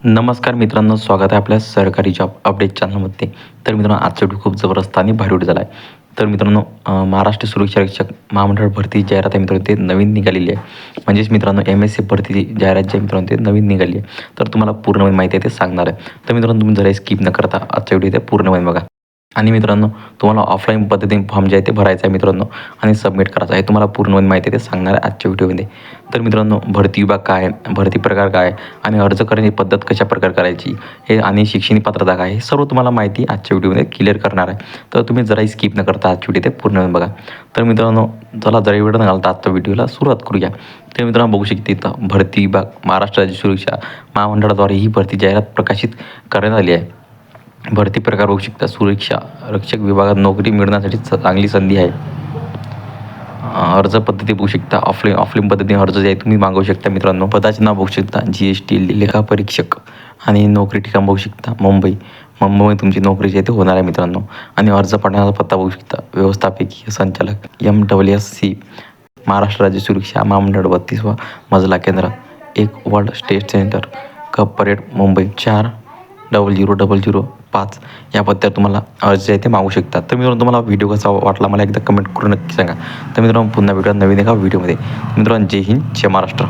नमस्कार मित्रांनो, स्वागत आहे आपल्या सरकारी जॉब अपडेट चॅनलमध्ये. तर मित्रांनो, आजचा व्हिडिओ खूप जबरदस्त आणि भारी व्हिडिओ झाला आहे. तर मित्रांनो, महाराष्ट्र सुरक्षा रक्षक महामंडळ भरती जाहिरात आहे मित्रांनो, ते नवीन निघालेली आहे. म्हणजेच मित्रांनो, MSC भरती जाहिरात जी आहे मित्रांनो, ते नवीन निघाली आहे. तर तुम्हाला पूर्ण माहिती आहे ते सांगणार आहे. तर मित्रांनो, तुम्ही जरा स्किप न करता आजचा व्हिडिओ ते पूर्ण बघा. आणि मित्रांनो, तुम्हाला ऑफलाईन पद्धतीने फॉर्म जे आहे ते भरायचा आहे मित्रांनो आणि सबमिट करायचा आहे. तुम्हाला पूर्ण माहिती आहे ते सांगणार आहे आजच्या व्हिडिओमध्ये. तर मित्रांनो, भरती विभाग काय आहे, भरती प्रकार काय आहे आणि अर्ज करण्याची पद्धत कशा प्रकारे करायची हे आणि शैक्षणिक पात्रता काय आहे, हे सर्व तुम्हाला माहिती आजच्या व्हिडिओमध्ये क्लिअर करणार आहे. तर तुम्ही जराही स्किप न करता आजची व्हिडिओ ते पूर्ण बघा. तर मित्रांनो, चला जरा वेळ न घालता आजच्या व्हिडिओला सुरुवात करूया. तर मित्रांनो, बघू शकता इथं भरती विभाग महाराष्ट्र राज्य सुरक्षा महामंडळाद्वारे ही भरती जाहिरात प्रकाशित करण्यात आली आहे. भरती प्रकार बघू शकता, सुरक्षा रक्षक विभागात नोकरी मिळवण्यासाठी चांगली संधी आहे. अर्ज पद्धती बघू शकता, ऑफलाईन पद्धतीने अर्ज जे आहे तुम्ही मागवू शकता मित्रांनो. पदाचे नाव बघू शकता, GST लेखापरीक्षक आणि नोकरी ठिकाण बघू शकता मुंबईमध्ये तुमची नोकरी जी आहे ते होणार आहे मित्रांनो. आणि अर्ज पाठवण्याचा पत्ता बघू शकता, व्यवस्थापकीय संचालक MWSC महाराष्ट्र राज्य सुरक्षा महामंडळ 32वा मजला केंद्र 1 world state centre cup parade Mumbai 400005 या पत्त्यावर तुम्हाला अर्ज आहे ते मागू शकता. तर मित्रांनो, तुम्हाला व्हिडिओ कसा वाटला मला एकदा कमेंट करून नक्की सांगा. तर मित्रांनो, पुन्हा भेटूया नवीन एका व्हिडिओमध्ये. मित्रांनो, जय हिंद, जय महाराष्ट्र.